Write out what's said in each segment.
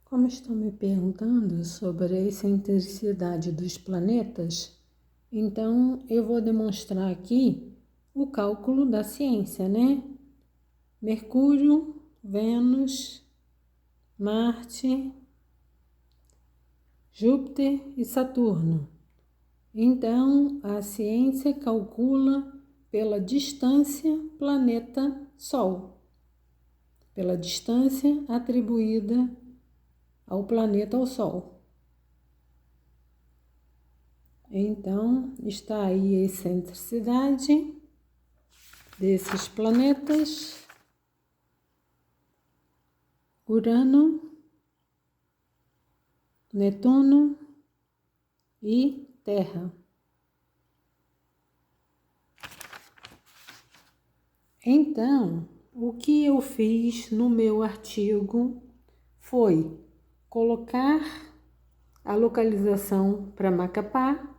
Como estão me perguntando sobre a excentricidade dos planetas, então eu vou demonstrar aqui o cálculo da ciência, né? Mercúrio, Vênus, Marte, Júpiter e Saturno. Então, a ciência calcula pela distância planeta-Sol, pela distância atribuída ao planeta ao Sol. Então, está aí a excentricidade desses planetas: Urano, Netuno e Terra. Então, o que eu fiz no meu artigo foi colocar a localização para Macapá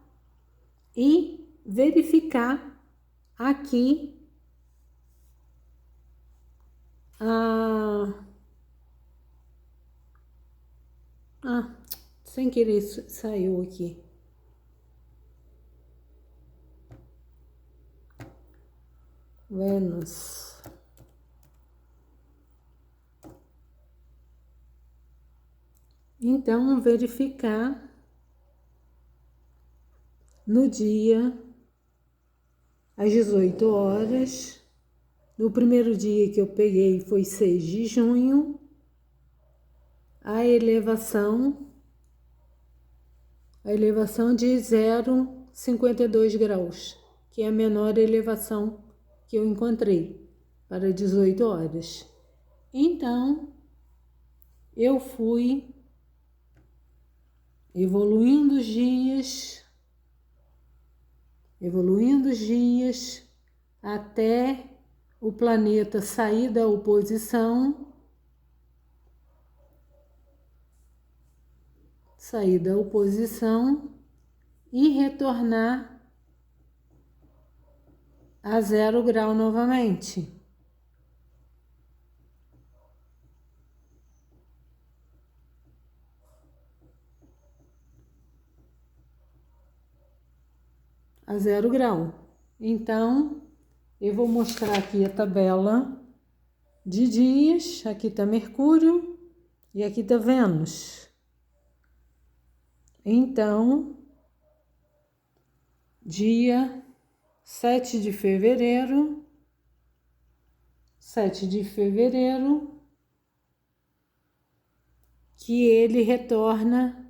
e verificar aqui sem querer saiu aqui. Vênus. Então, verificar no dia, às 18 horas, no primeiro dia que eu peguei foi 6 de junho, a elevação de 0,52 graus, que é a menor elevação que eu encontrei para 18 horas. Então, eu fui evoluindo os dias até o planeta sair da oposição, e retornar a 0 grau novamente. A 0 grau. Então, eu vou mostrar aqui a tabela de dias. Aqui está Mercúrio e aqui está Vênus. Então, dia 7 de fevereiro, que ele retorna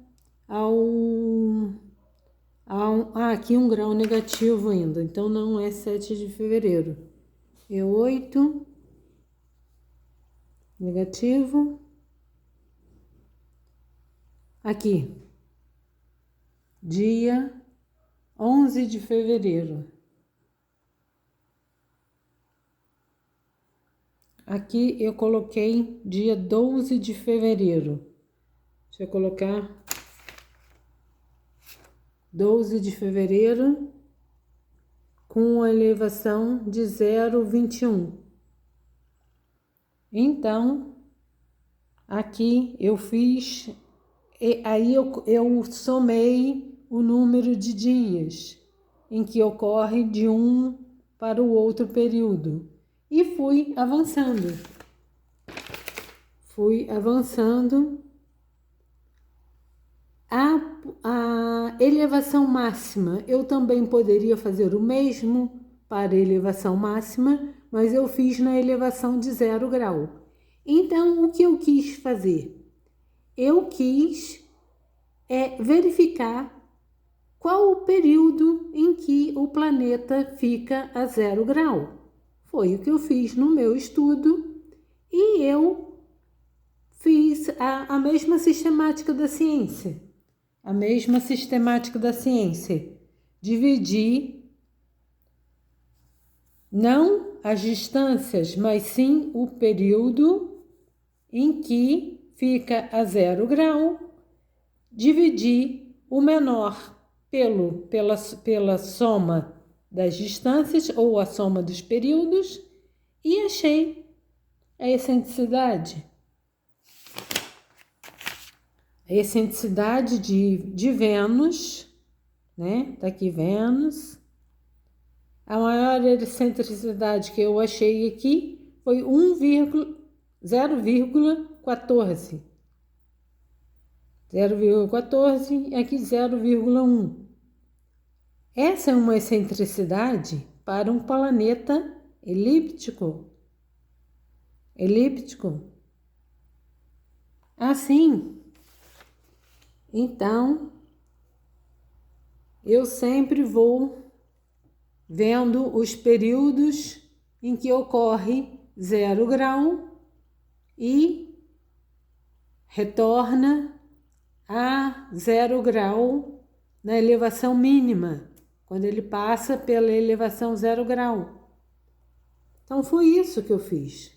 aqui um grau negativo ainda, então não é 7 de fevereiro, é 8 negativo. Aqui, dia 11 de fevereiro. Aqui eu coloquei dia 12 de fevereiro. Deixa eu colocar 12 de fevereiro com a elevação de 0,21. Então, aqui eu fiz, aí eu somei o número de dias em que ocorre de um para o outro período e fui avançando. A elevação máxima, eu também poderia fazer o mesmo para a elevação máxima, mas eu fiz na elevação de 0 grau. Então, o que eu quis fazer? Eu quis verificar qual o período em que o planeta fica a 0 grau. Foi o que eu fiz no meu estudo e eu fiz a mesma sistemática da ciência. Dividi não as distâncias, mas sim o período em que fica a 0 grau. Dividi o menor pela soma das distâncias ou a soma dos períodos e achei a excentricidade. a excentricidade de Vênus, né? Tá aqui Vênus. A maior excentricidade que eu achei aqui foi 0,14. 0,14 e aqui 0,1. Essa é uma excentricidade para um planeta elíptico. Assim, então, eu sempre vou vendo os períodos em que ocorre 0 grau e retorna a 0 grau na elevação mínima, quando ele passa pela elevação 0 grau. Então, foi isso que eu fiz.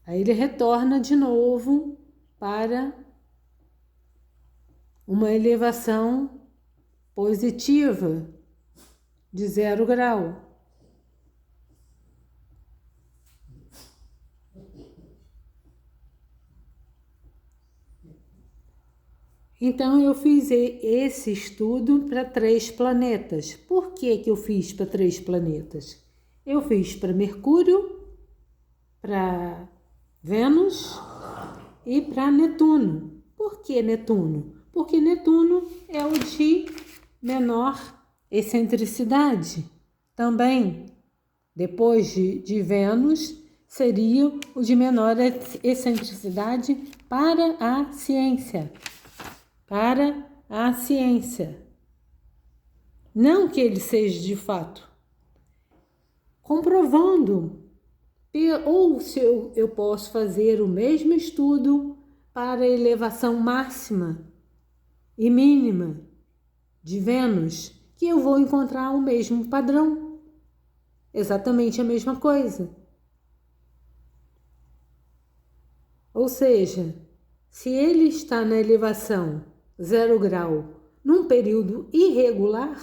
Aí ele retorna de novo para uma elevação positiva de 0 grau. Então, eu fiz esse estudo para 3 planetas. Por que eu fiz para 3 planetas? Eu fiz para Mercúrio, para Vênus e para Netuno. Por que Netuno? Porque Netuno é o de menor excentricidade. Também, depois de Vênus, seria o de menor excentricidade para a ciência. Não que ele seja de fato. Comprovando. Ou se eu posso fazer o mesmo estudo para a elevação máxima e mínima de Vênus, que eu vou encontrar o mesmo padrão. Exatamente a mesma coisa. Ou seja, se ele está na elevação 0 grau num período irregular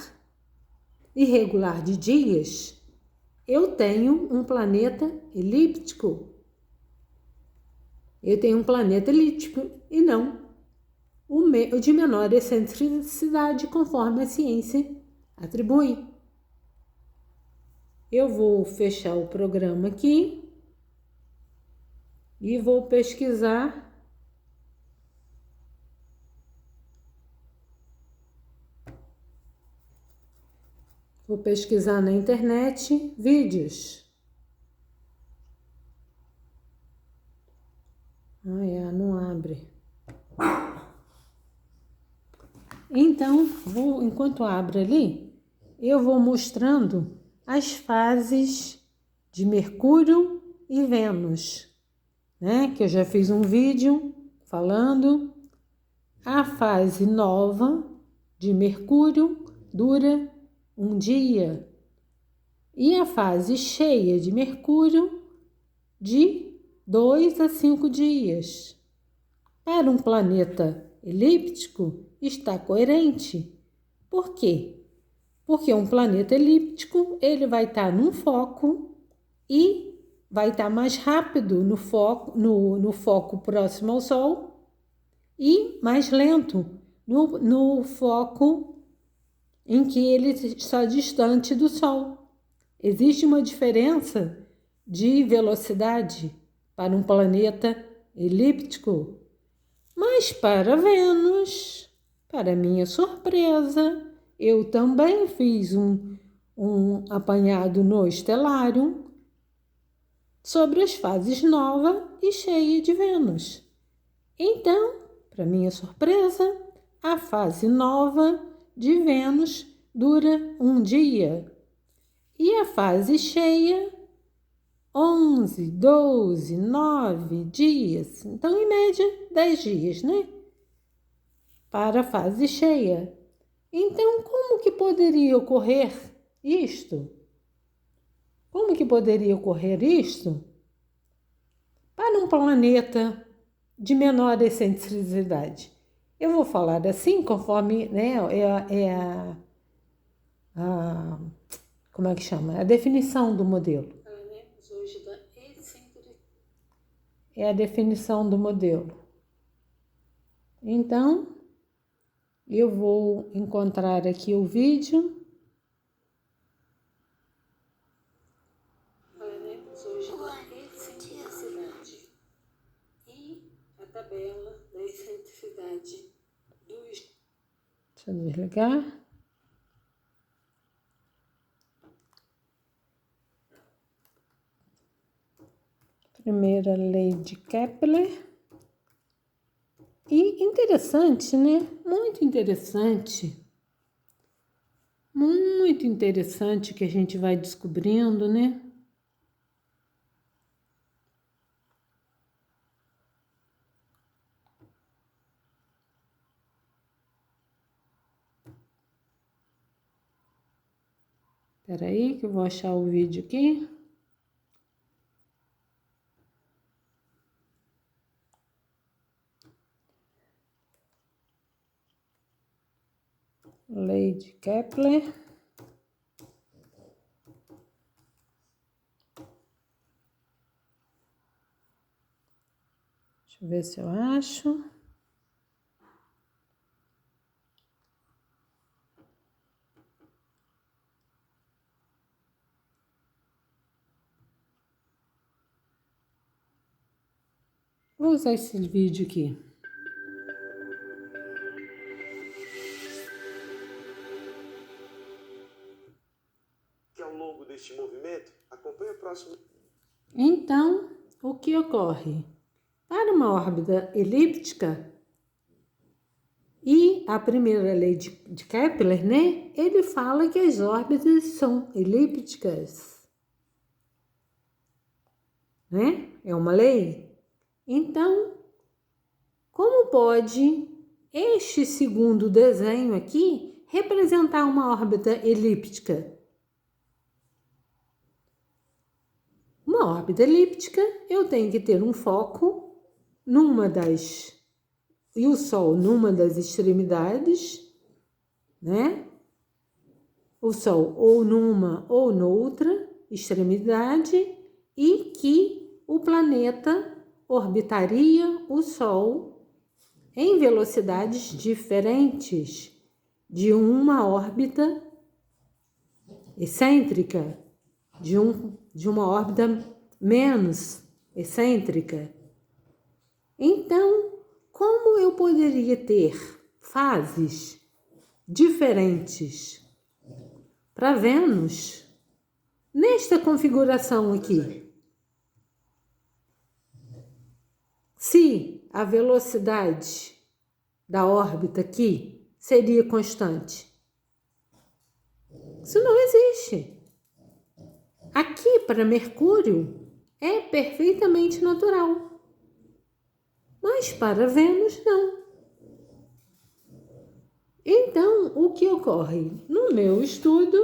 de dias, eu tenho um planeta elíptico. E não o de menor excentricidade, conforme a ciência atribui. Eu vou fechar o programa aqui e vou pesquisar na internet vídeos. Não abre. Então, enquanto abre ali, eu vou mostrando as fases de Mercúrio e Vênus, né? Que eu já fiz um vídeo falando. A fase nova de Mercúrio dura 1 dia e a fase cheia de Mercúrio de 2 a 5 dias. Para um planeta elíptico está coerente. Por quê? Porque um planeta elíptico ele vai estar num foco e vai estar mais rápido no foco próximo ao Sol e mais lento no foco em que ele está distante do Sol. Existe uma diferença de velocidade para um planeta elíptico, mas para Vênus, para minha surpresa, eu também fiz um apanhado no Stellarium sobre as fases nova e cheia de Vênus. Então, para minha surpresa, a fase nova de Vênus dura 1 dia e a fase cheia 11, 12, 9 dias. Então, em média, 10 dias, né? Para a fase cheia. Então, como que poderia ocorrer isto? Para um planeta de menor excentricidade? Eu vou falar assim, conforme, né, como é que chama? A definição do modelo. é a definição do modelo. Então, eu vou encontrar aqui o vídeo. Falaremos hoje da excentricidade e a tabela da excentricidade dos... Deixa eu desligar. Primeira lei de Kepler. E interessante, né? Muito interessante. Muito interessante que a gente vai descobrindo, né? Espera aí que eu vou achar o vídeo aqui. Lei de Kepler. Deixa eu ver se eu acho. Vou usar esse vídeo aqui. Que ao longo deste movimento, acompanhe o próximo. Então, o que ocorre? Para uma órbita elíptica, e a primeira lei de Kepler, né? Ele fala que as órbitas são elípticas, né? É uma lei. Então, como pode este segundo desenho aqui representar uma órbita elíptica? Uma órbita elíptica, eu tenho que ter um foco numa das... e o Sol numa das extremidades, né? O Sol ou numa ou noutra extremidade, e que o planeta orbitaria o Sol em velocidades diferentes de uma órbita excêntrica, de uma órbita menos excêntrica. Então, como eu poderia ter fases diferentes para Vênus nesta configuração aqui? Se a velocidade da órbita aqui seria constante. Isso não existe. Aqui, para Mercúrio, é perfeitamente natural. Mas para Vênus, não. Então, o que ocorre? No meu estudo,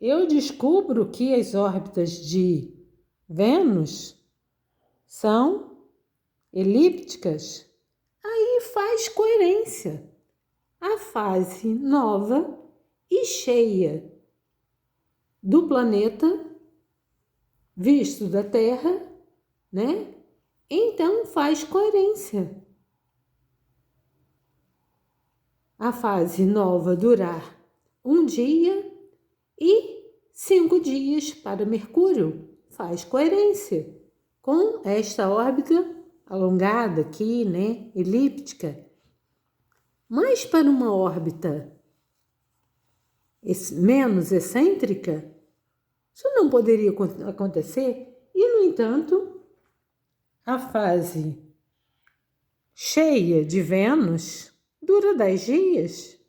eu descubro que as órbitas de Vênus são elípticas. Aí faz coerência. A fase nova e cheia do planeta visto da Terra, né? Então faz coerência. A fase nova durar um dia e 5 dias para Mercúrio. Faz coerência com esta órbita alongada aqui, né? Elíptica. Mas para uma órbita menos excêntrica, isso não poderia acontecer. E, no entanto, a fase cheia de Vênus dura 10 dias.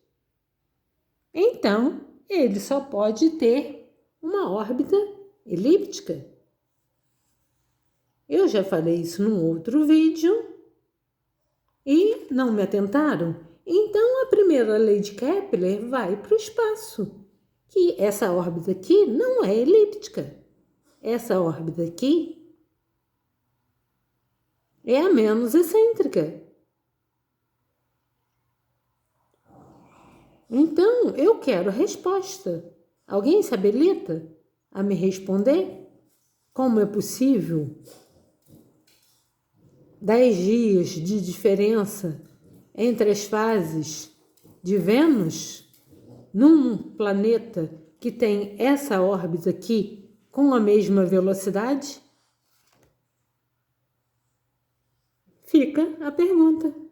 Então, ele só pode ter uma órbita elíptica. Eu já falei isso num outro vídeo e não me atentaram. Então, a primeira lei de Kepler vai para o espaço, que essa órbita aqui não é elíptica. Essa órbita aqui é a menos excêntrica. Então, eu quero a resposta. Alguém se habilita a me responder? como é possível 10 dias de diferença entre as fases de Vênus num planeta que tem essa órbita aqui com a mesma velocidade? Fica a pergunta.